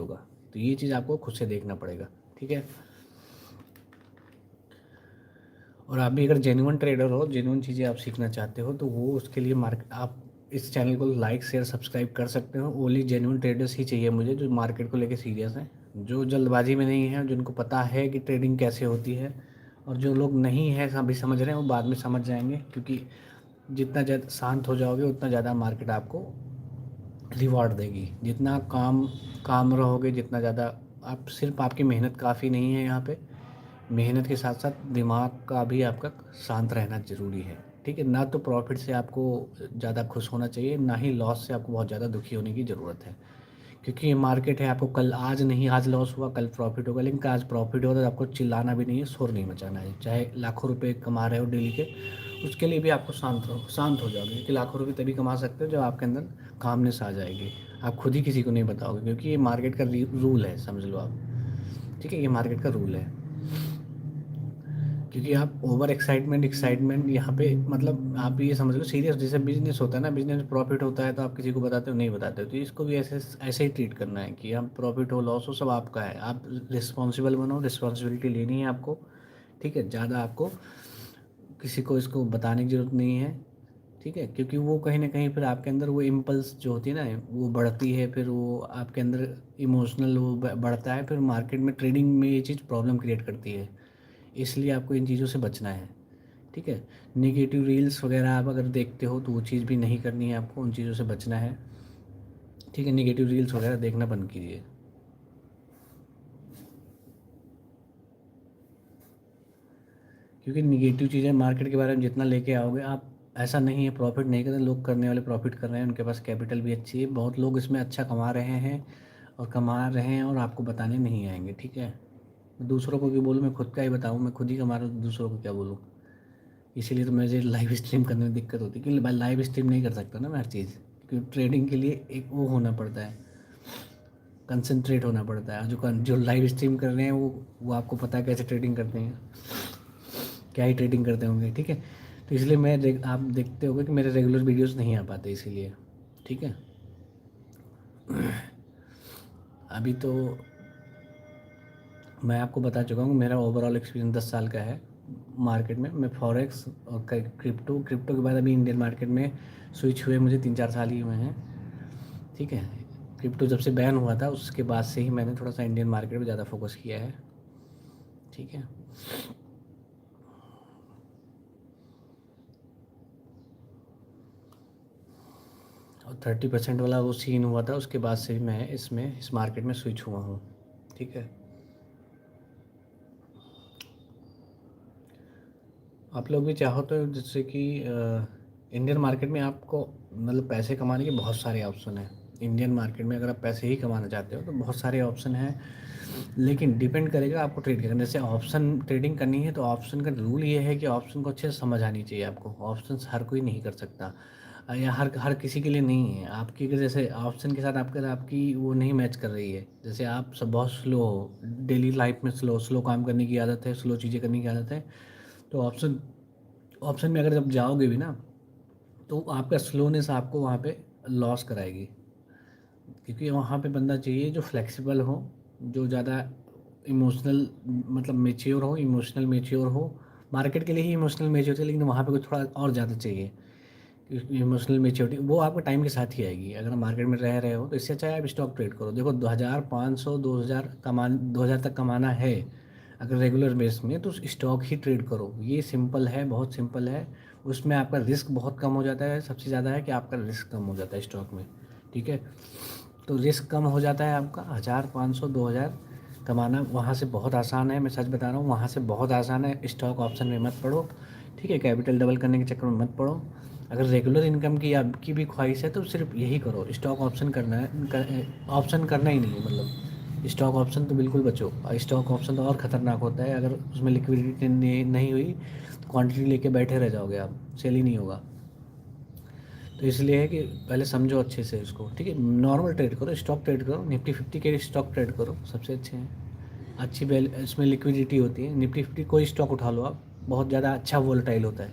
होगा। तो ये चीज़ आपको खुद से देखना पड़ेगा, ठीक है। और आप भी अगर जेन्युइन ट्रेडर हो, जेन्युइन चीज़ें आप सीखना चाहते हो, तो वो उसके लिए आप इस चैनल को लाइक शेयर सब्सक्राइब कर सकते हो। ओनली जेन्युइन ट्रेडर्स ही चाहिए मुझे, जो मार्केट को लेके सीरियस हैं, जो जल्दबाजी में नहीं है, जिनको पता है कि ट्रेडिंग कैसे होती है। और जो लोग नहीं है अभी समझ रहे हैं, वो बाद में समझ जाएंगे, क्योंकि जितना ज़्यादा शांत हो जाओगे उतना ज़्यादा मार्केट आपको रिवॉर्ड देगी। जितना काम रहोगे, जितना ज़्यादा आप, सिर्फ आपकी मेहनत काफ़ी नहीं है यहाँ पे, मेहनत के साथ साथ दिमाग का भी आपका शांत रहना ज़रूरी है, ठीक है। ना तो प्रॉफिट से आपको ज़्यादा खुश होना चाहिए, ना ही लॉस से आपको बहुत ज़्यादा दुखी होने की ज़रूरत है, क्योंकि ये मार्केट है। आपको कल, आज नहीं, आज लॉस हुआ कल प्रॉफिट होगा, लेकिन आज प्रॉफिट होगा तो आपको चिल्लाना भी नहीं है, शोर नहीं मचाना है। चाहे लाखों रुपए कमा रहे हो डेली के, उसके लिए भी आपको शांत हो जाओगे, क्योंकि लाखों रुपए तभी कमा सकते हो जब आपके अंदर कामनेस आ जाएगी। आप खुद ही किसी को नहीं बताओगे, क्योंकि ये मार्केट का रूल है, समझ लो आप, ठीक है। ये मार्केट का रूल है, क्योंकि आप ओवर एक्साइटमेंट यहाँ पे, मतलब आप ये समझ लो सीरियस, जैसे बिजनेस होता है ना, बिजनेस में प्रॉफिट होता है तो आप किसी को बताते हो, नहीं बताते हो। तो इसको भी ऐसे ऐसे ही ट्रीट करना है कि आप प्रॉफिट हो लॉस हो सब आपका है, आप रिस्पॉन्सिबल बनो, रिस्पॉन्सिबिलिटी लेनी है आपको, ठीक है। ज़्यादा आपको किसी को इसको बताने की ज़रूरत नहीं है, ठीक है। क्योंकि वो कहीं ना कहीं फिर आपके अंदर वो इम्पल्स जो होती है ना, वो बढ़ती है, फिर वो आपके अंदर इमोशनल वो बढ़ता है, फिर मार्केट में ट्रेडिंग में ये चीज़ प्रॉब्लम क्रिएट करती है। इसलिए आपको इन चीज़ों से बचना है, ठीक है। नेगेटिव रील्स वगैरह आप अगर देखते हो तो वो चीज़ भी नहीं करनी है आपको, उन चीज़ों से बचना है, ठीक है। नेगेटिव रील्स वगैरह देखना बंद कीजिए, क्योंकि नेगेटिव चीज़ें मार्केट के बारे में जितना लेके आओगे आप, ऐसा नहीं है प्रॉफिट नहीं करते, लोग करने वाले प्रॉफिट कर रहे हैं, उनके पास कैपिटल भी अच्छी है, बहुत लोग इसमें अच्छा कमा रहे हैं और आपको बताने नहीं आएंगे, ठीक है। दूसरों को भी बोलूँ, मैं खुद का ही बताऊँ, मैं खुद ही कमा रहा हूँ तो दूसरों को क्या बोलूँ। इसीलिए तो मुझे लाइव स्ट्रीम करने में दिक्कत होती है, क्योंकि भाई लाइव स्ट्रीम नहीं कर सकता ना मैं हर चीज़, क्योंकि ट्रेडिंग के लिए एक वो होना पड़ता है, कंसंट्रेट होना पड़ता है। जो लाइव स्ट्रीम कर रहे हैं वो आपको पता है कैसे ट्रेडिंग करते हैं, क्या ही ट्रेडिंग करते होंगे, ठीक है। तो इसलिए आप देखते होंगे कि मेरे रेगुलर वीडियोस नहीं आ पाते, इसीलिए, ठीक है। अभी तो मैं आपको बता चुका हूँ, मेरा ओवरऑल एक्सपीरियंस 10 साल का है मार्केट में। मैं फॉरेक्स और क्रिप्टो के बाद अभी इंडियन मार्केट में स्विच हुए मुझे 3-4 साल ही हुए हैं, ठीक है। क्रिप्टो जब से बैन हुआ था उसके बाद से ही मैंने थोड़ा सा इंडियन मार्केट में ज़्यादा फोकस किया है, ठीक है। और 30% वाला वो सीन हुआ था, उसके बाद से मैं इस मार्केट में स्विच हुआ हूँ, ठीक है। आप लोग भी चाहो तो जैसे कि इंडियन मार्केट में आपको मतलब पैसे कमाने के बहुत सारे ऑप्शन हैं। इंडियन मार्केट में अगर आप पैसे ही कमाना चाहते हो तो बहुत सारे ऑप्शन हैं, लेकिन डिपेंड करेगा आपको ट्रेड करना। जैसे ऑप्शन ट्रेडिंग करनी है तो ऑप्शन का रूल ये है कि ऑप्शन को अच्छे से समझ आनी चाहिए आपको। ऑप्शन हर कोई नहीं कर सकता, या हर हर किसी के लिए नहीं है। आपकी अगर जैसे ऑप्शन के साथ आपकी वो नहीं मैच कर रही है, जैसे आप सब बहुत स्लो हो, डेली लाइफ में स्लो काम करने की आदत है, स्लो चीज़ें करने की आदत है, तो ऑप्शन ऑप्शन में अगर जब जाओगे भी ना, तो आपका स्लोनेस आपको वहाँ पे लॉस कराएगी, क्योंकि वहाँ पे बंदा चाहिए जो फ्लेक्सिबल हो, जो ज़्यादा इमोशनल, मतलब मेच्योर हो, इमोशनल मेच्योर हो। मार्केट के लिए ही इमोशनल मेच्योर है, लेकिन वहाँ पे कुछ थोड़ा और ज़्यादा चाहिए। इमोशनल मेच्योरिटी वो आपको टाइम के साथ ही आएगी। अगर मार्केट में रह रहे हो तो इससे अच्छा है आप स्टॉक ट्रेड करो। देखो 2,500 2,000 तक कमाना है अगर रेगुलर बेस में, तो स्टॉक ही ट्रेड करो। ये सिंपल है, बहुत सिंपल है। उसमें आपका रिस्क बहुत कम हो जाता है। सबसे ज़्यादा है कि आपका रिस्क कम हो जाता है स्टॉक में, ठीक है। तो रिस्क कम हो जाता है आपका। 1,500 2,000 कमाना वहाँ से बहुत आसान है, मैं सच बता रहा हूँ, वहाँ से बहुत आसान है। स्टॉक ऑप्शन में मत पड़ो, ठीक है। कैपिटल डबल करने के चक्कर में मत पड़ो। अगर रेगुलर इनकम की आपकी भी ख्वाहिश है तो सिर्फ यही करो, स्टॉक ऑप्शन करना है। ऑप्शन करना ही नहीं है, मतलब स्टॉक ऑप्शन तो बिल्कुल बचो। स्टॉक ऑप्शन तो और ख़तरनाक होता है, अगर उसमें लिक्विडिटी नहीं हुई तो क्वांटिटी लेके बैठे रह जाओगे आप, सेल ही नहीं होगा। तो इसलिए है कि पहले समझो अच्छे से इसको, ठीक है। नॉर्मल ट्रेड करो, स्टॉक ट्रेड करो, निफ्टी 50 के स्टॉक ट्रेड करो, सबसे अच्छे हैं। अच्छी इसमें लिक्विडिटी होती है। निफ्टी 50 कोई स्टॉक उठा लो आप, बहुत ज़्यादा अच्छा वोलेटाइल होता है,